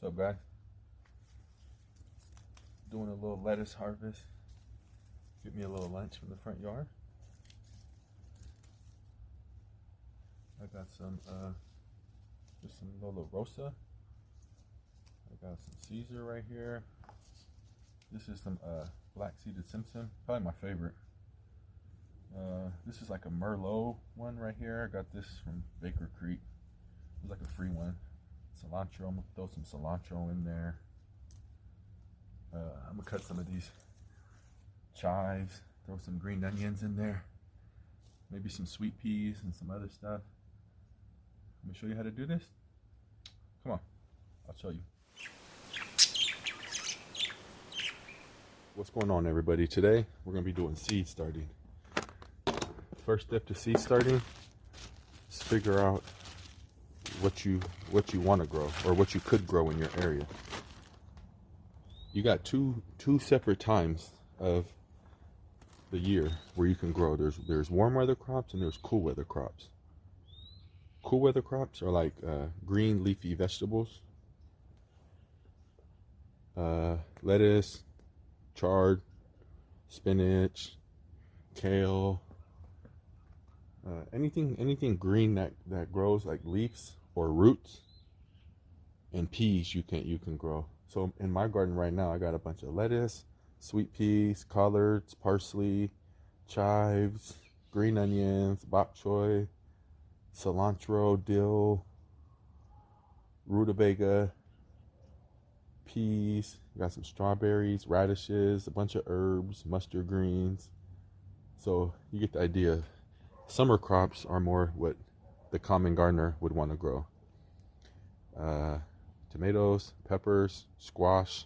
What's up, guys? Doing a little lettuce harvest. Get me a little lunch from the front yard. I got some just some Lolo Rosa. I got some Caesar right here. This is some black seeded Simpson, probably my favorite. This is like a Merlot one right here. I got this from Baker Creek. It's like a free one. Cilantro, I'm gonna throw some cilantro in there. I'm gonna cut some of these chives, throw some green onions in there, maybe some sweet peas and some other stuff. Let me show you how to do this. Come on, I'll show you. What's going on, everybody? Today we're gonna be doing seed starting. First step to seed starting is figure out what you want to grow, or what you could grow in your area. You got two separate times of the year where you can grow. There's warm weather crops and there's cool weather crops. Cool weather crops are like green leafy vegetables, lettuce, chard, spinach, kale, anything green that grows, like leaves or roots, and peas you can grow. So in my garden right now, I got a bunch of lettuce, sweet peas, collards, parsley, chives, green onions, bok choy, cilantro, dill, rutabaga, peas. Got some strawberries, radishes, a bunch of herbs, mustard greens. So you get the idea. Summer crops are more what the common gardener would want to grow. Tomatoes, peppers, squash,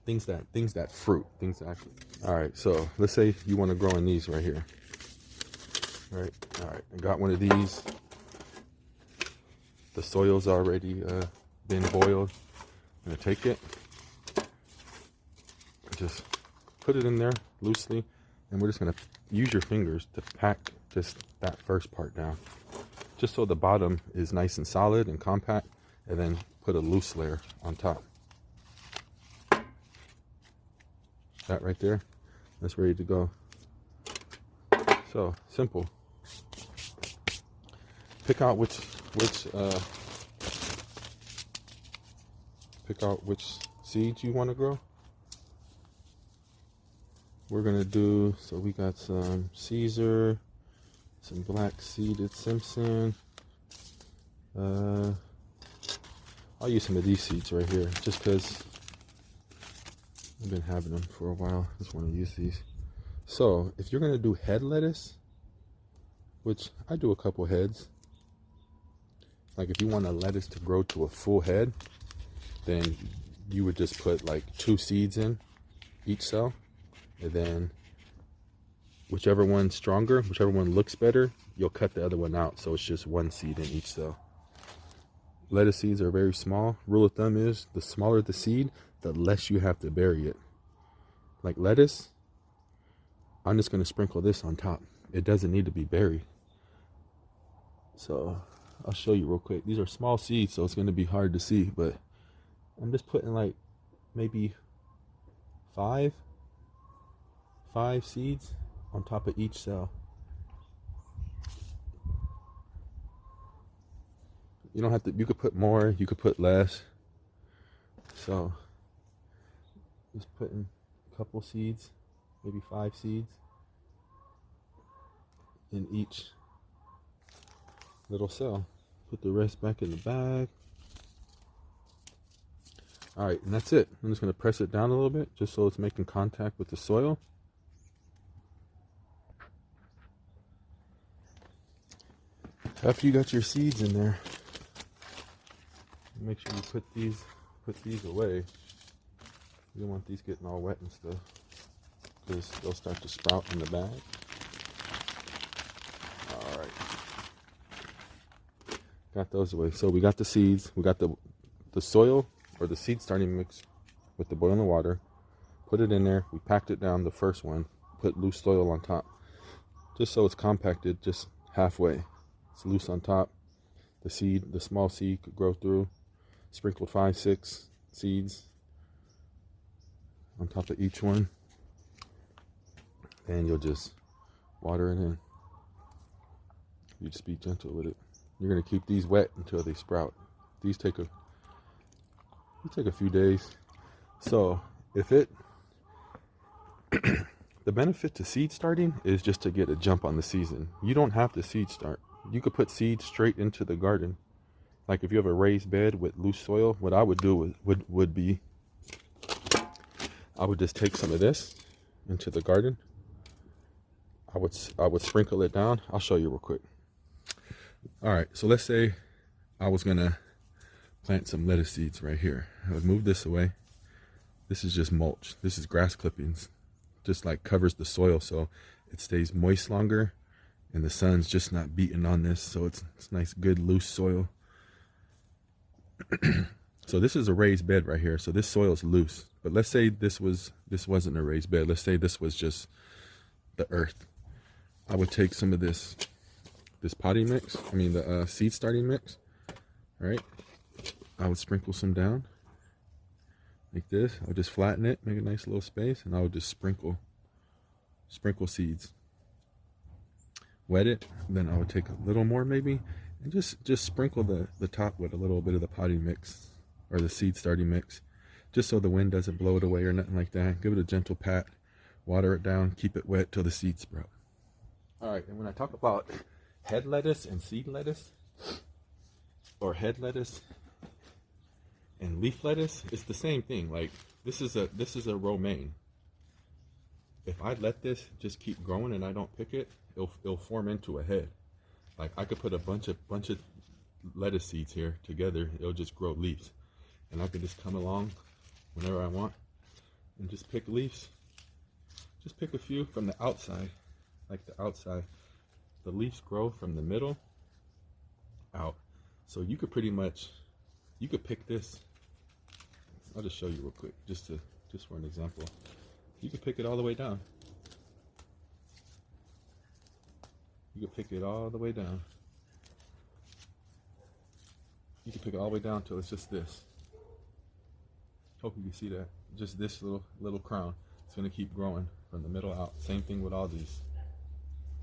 things that fruit, things that actually. All right, so let's say you want to grow in these right here. All right, I got one of these. The soil's already been boiled. I'm gonna take it, just put it in there loosely, and we're just gonna use your fingers to pack just that first part down, just so the bottom is nice and solid and compact, and then put a loose layer on top. That right there, that's ready to go. So simple. Pick out which seeds you want to grow. We're gonna do, so we got some Caesar, some black seeded Simpson. I'll use some of these seeds right here, just because I've been having them for a while. Just want to use these. So if you're gonna do head lettuce, which I do a couple heads, like if you want a lettuce to grow to a full head, then you would just put like 2 seeds in each cell, and then whichever one's stronger, whichever one looks better, you'll cut the other one out, so it's just 1 seed in each cell. Lettuce seeds are very small. Rule of thumb is, the smaller the seed, the less you have to bury it. Like lettuce, I'm just going to sprinkle this on top. It doesn't need to be buried. So I'll show you real quick. These are small seeds, so it's going to be hard to see, but I'm just putting like maybe 5 seeds on top of each cell. You don't have to, you could put more, you could put less. So just putting a couple seeds, maybe 5 seeds in each little cell. Put the rest back in the bag. All right, and that's it. I'm just gonna press it down a little bit, just so it's making contact with the soil. After you got your seeds in there, make sure you put these away. You don't want these getting all wet and stuff, because they'll start to sprout in the bag. All right, got those away. So we got the seeds, we got the soil, or the seed starting mix with the boiling water. Put it in there. We packed it down, the first one. Put loose soil on top, just so it's compacted just halfway. It's loose on top. the small seed could grow through. Sprinkled 5, 6 seeds on top of each one. And you'll just water it in. You just be gentle with it. You're gonna keep these wet until they sprout. These take a few days. So if it the benefit to seed starting is just to get a jump on the season. You don't have to seed start. You could put seeds straight into the garden. Like if you have a raised bed with loose soil, what I would do would be I would just take some of this into the garden. I would sprinkle it down. I'll show you real quick. All right, so let's say I was gonna plant some lettuce seeds right here. I would move this away. This is just mulch. This is grass clippings. Just like covers the soil so it stays moist longer and the sun's just not beating on this, so it's nice, good, loose soil. So this is a raised bed right here. So this soil is loose. But let's say this wasn't a raised bed. Let's say this was just the earth. I would take some of this potting mix. I mean the seed starting mix. Right? I would sprinkle some down like this. I would just flatten it, make a nice little space, and I would just sprinkle seeds. Wet it, and then I would take a little more maybe, and just sprinkle the top with a little bit of the potting mix or the seed starting mix, just so the wind doesn't blow it away or nothing like that. Give it a gentle pat, water it down, keep it wet till the seeds sprout. All right, and when I talk about head lettuce and seed lettuce, or head lettuce and leaf lettuce, it's the same thing. Like this is a romaine. If I let this just keep growing and I don't pick it, it'll form into a head. Like I could put a bunch of lettuce seeds here together, it'll just grow leaves. And I could just come along whenever I want and just pick leaves. Just pick a few from the outside, like the outside. The leaves grow from the middle out. So you could you could pick this. I'll just show you real quick, just for an example. You could pick it all the way down. You could pick it all the way down. You can pick it all the way down till it's just this. Hope you can see that. Just this little crown. It's gonna keep growing from the middle out. Same thing with all these.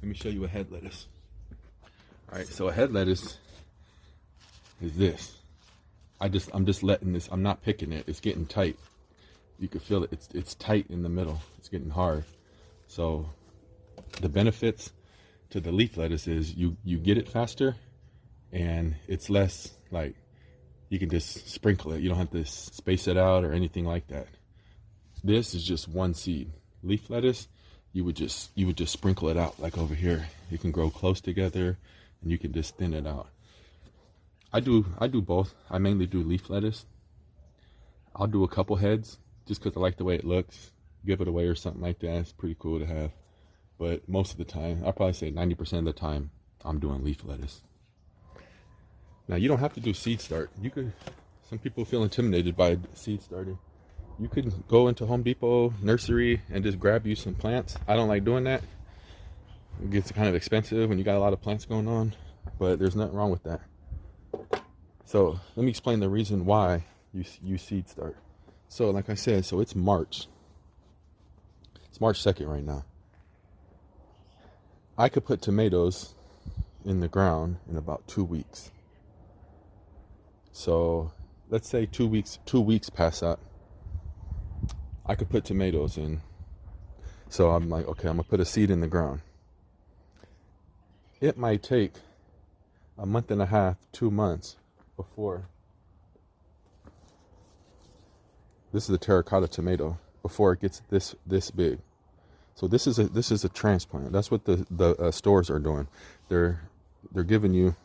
Let me show you a head lettuce. All right, so a head lettuce is this. I'm just letting this. I'm not picking it. It's getting tight. You can feel it. It's tight in the middle. It's getting hard. So the benefits to the leaf lettuce is you get it faster, and it's less like you can just sprinkle it. You don't have to space it out or anything like that. This is just one seed. Leaf lettuce, you would just sprinkle it out like over here. You can grow close together, and you can just thin it out. I do both. I mainly do leaf lettuce. I'll do a couple heads just because I like the way it looks. Give it away or something like that. It's pretty cool to have. But most of the time, I'll probably say 90% of the time, I'm doing leaf lettuce. Now, you don't have to do seed start. Some people feel intimidated by seed starting. You could go into Home Depot, nursery, and just grab you some plants. I don't like doing that. It gets kind of expensive when you got a lot of plants going on, but there's nothing wrong with that. So let me explain the reason why you seed start. So like I said, so it's March. It's March 2nd right now. I could put tomatoes in the ground in about 2 weeks. So let's say 2 weeks pass up. I could put tomatoes in. So I'm like, okay, I'm gonna put a seed in the ground. It might take a month and a half, 2 months before. This is a terracotta tomato before it gets this big. So this is a transplant. That's what the stores are doing. They're giving you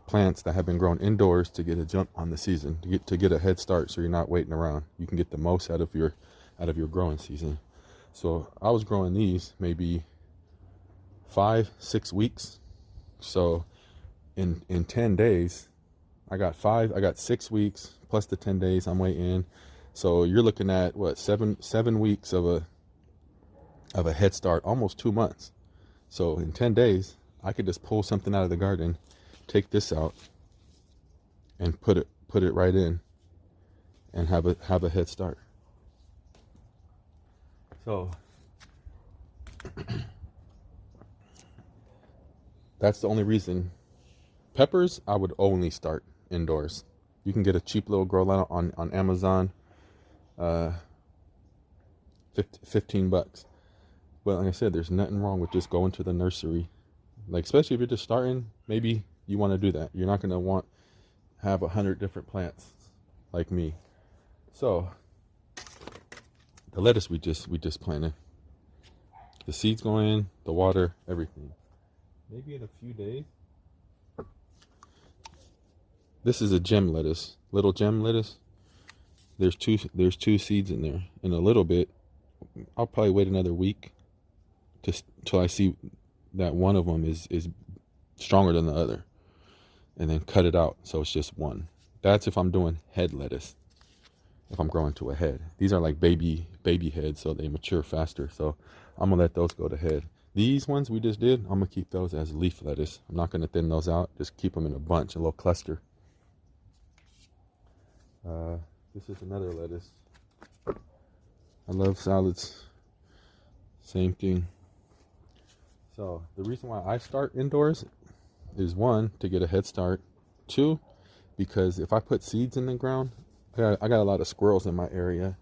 plants that have been grown indoors to get a jump on the season, to get a head start, so you're not waiting around. You can get the most out of your growing season. So I was growing these maybe 5-6 weeks. So in 10 days, I got 6 weeks plus the 10 days I'm waiting. So you're looking at what, seven weeks of a head start, almost 2 months. So in 10 days, I could just pull something out of the garden, take this out, and put it right in and have a head start. So that's the only reason. Peppers, I would only start indoors. You can get a cheap little grow light on Amazon, $15. But like I said, there's nothing wrong with just going to the nursery. Like, especially if you're just starting, maybe you want to do that. You're not going to have 100 different plants like me. So the lettuce we just planted. The seeds go in, the water, everything. Maybe in a few days. This is a gem lettuce, little gem lettuce. There's two seeds in there. In a little bit, I'll probably wait another week just till I see that one of them is stronger than the other, and then cut it out so it's just one. That's if I'm doing head lettuce. If I'm growing to a head, these are like baby heads, so they mature faster. So I'm gonna let those go to head. These ones we just did, I'm gonna keep those as leaf lettuce. I'm not gonna thin those out. Just keep them in a bunch, a little cluster. This is another lettuce. I love salads. Same thing. So the reason why I start indoors is, one, to get a head start. Two, because if I put seeds in the ground, I got a lot of squirrels in my area.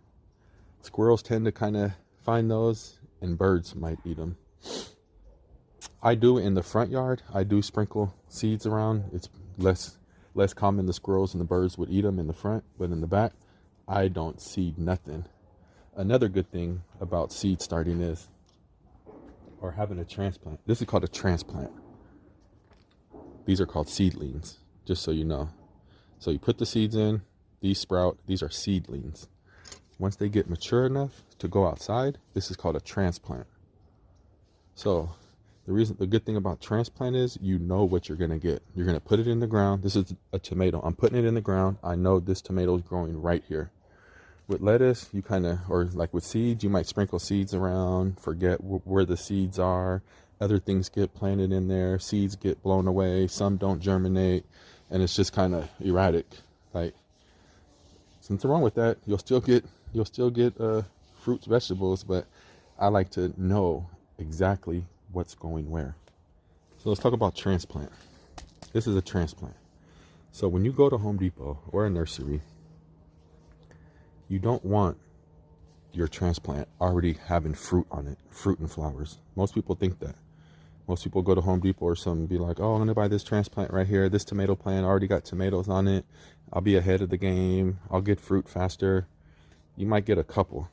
Squirrels tend to kind of find those, and birds might eat them. I do in the front yard. I do sprinkle seeds around. It's less common the squirrels and the birds would eat them in the front, but in the back, I don't seed nothing. Another good thing about seed starting is, or having a transplant. This is called a transplant. These are called seedlings, just so you know. So you put the seeds in, these sprout, these are seedlings. Once they get mature enough to go outside, this is called a transplant. So the good thing about transplant is you know what you're gonna get. You're gonna put it in the ground. This is a tomato. I'm putting it in the ground. I know this tomato is growing right here. With lettuce, you kind of, or like with seeds, you might sprinkle seeds around, forget where the seeds are. Other things get planted in there. Seeds get blown away. Some don't germinate, and it's just kind of erratic. Like, there's nothing wrong with that. You'll still get fruits, vegetables, but I like to know exactly what's going where. So let's talk about transplant. This is a transplant. So when you go to Home Depot or a nursery, you don't want your transplant already having fruit on it, fruit and flowers. Most people think that. Most people go to Home Depot or something and be like, oh, I'm going to buy this transplant right here. This tomato plant already got tomatoes on it. I'll be ahead of the game. I'll get fruit faster. You might get a couple.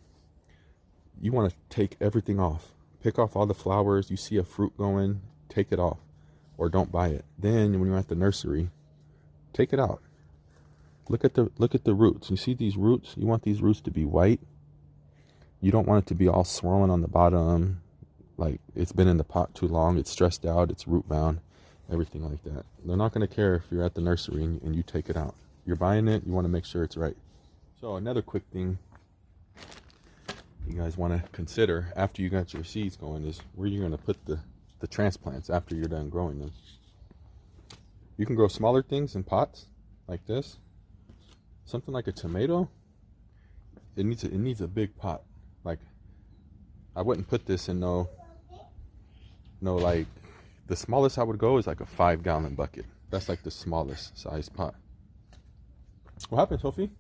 You want to take everything off. Pick off all the flowers. You see a fruit going, take it off. Or don't buy it. Then when you're at the nursery, take it out. Look at the roots. You see these roots? You want these roots to be white. You don't want it to be all swollen on the bottom, like it's been in the pot too long, it's stressed out, it's root bound, everything like that. They're not going to care if you're at the nursery and you take it out. You're buying it, you want to make sure it's right. So another quick thing you guys want to consider after you got your seeds going is where you're going to put the transplants after you're done growing them. You can grow smaller things in pots like this. Something like a tomato, it needs a big pot. Like, I wouldn't put this in no like, the smallest I would go is like a 5-gallon bucket. That's like the smallest size pot. What happened, Sophie?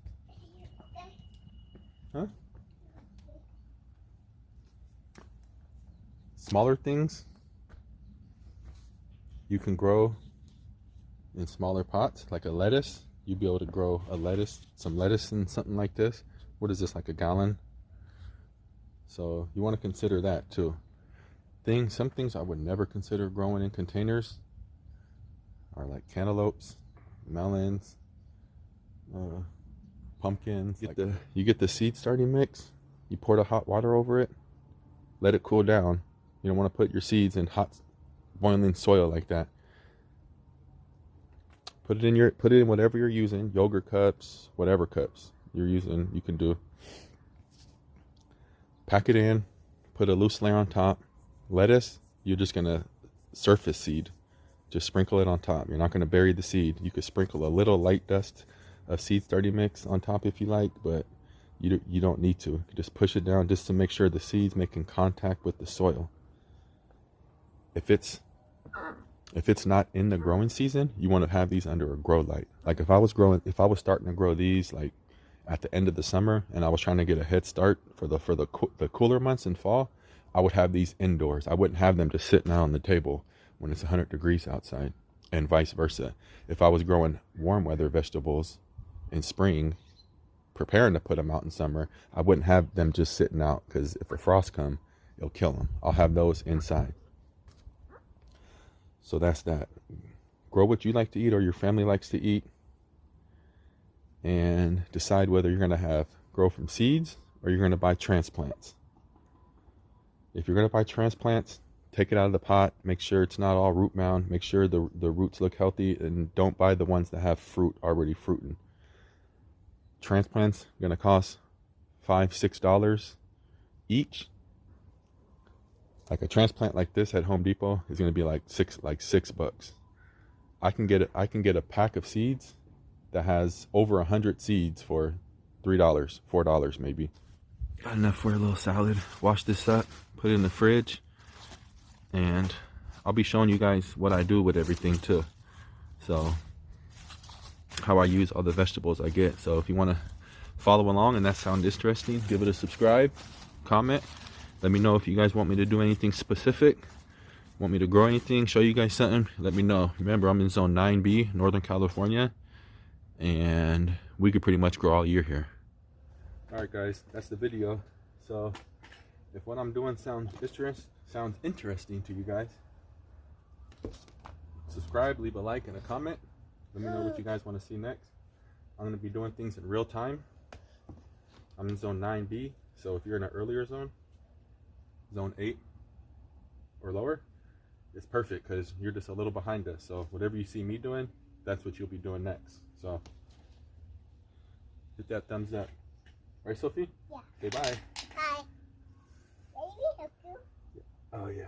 Huh? Smaller things you can grow in smaller pots, like a lettuce. You'd be able to grow some lettuce in something like this. What is this, like a gallon? So you want to consider that too. Some things I would never consider growing in containers are like cantaloupes, melons, pumpkins. You get the seed starting mix. You pour the hot water over it. Let it cool down. You don't want to put your seeds in hot, boiling soil like that. Put it in whatever you're using, yogurt cups, whatever cups you're using, you can do. Pack it in, put a loose layer on top. Lettuce, you're just gonna surface seed. Just sprinkle it on top. You're not going to bury the seed. You could sprinkle a little light dust of seed starting mix on top if you like, but you don't need to. You just push it down just to make sure the seed's making contact with the soil. If it's not in the growing season, you want to have these under a grow light. Like if I was starting to grow these like at the end of the summer and I was trying to get a head start for the cooler months in fall, I would have these indoors. I wouldn't have them just sitting out on the table when it's 100 degrees outside, and vice versa. If I was growing warm weather vegetables in spring, preparing to put them out in summer, I wouldn't have them just sitting out, because if a frost come, it'll kill them. I'll have those inside. So that's that. Grow what you like to eat or your family likes to eat, and decide whether you're going to grow from seeds or you're going to buy transplants. If you're going to buy transplants, take it out of the pot. Make sure it's not all root mound. Make sure the roots look healthy, and don't buy the ones that have fruit already fruiting. Transplants going to cost $5-6 each. Like a transplant like this at Home Depot is going to be like $6. I can get a pack of seeds that has over 100 seeds for $3, $4 maybe. Got enough for a little salad. Wash this up, put it in the fridge, and I'll be showing you guys what I do with everything too. So how I use all the vegetables I get. So if you want to follow along and that sounds interesting, give it a subscribe, comment. Let me know if you guys want me to do anything specific, want me to grow anything, show you guys something. Let me know. Remember, I'm in zone 9B, Northern California, and we could pretty much grow all year here. All right, guys, that's the video. So if what I'm doing sounds interesting to you guys, subscribe, leave a like and a comment. Let me know what you guys want to see next. I'm going to be doing things in real time. I'm in zone 9B, so if you're in an earlier zone, zone 8 or lower, it's perfect because you're just a little behind us. So whatever you see me doing, that's what you'll be doing next. So hit that thumbs up. Right, Sophie? Yeah. Say bye. Bye. Oh, yeah.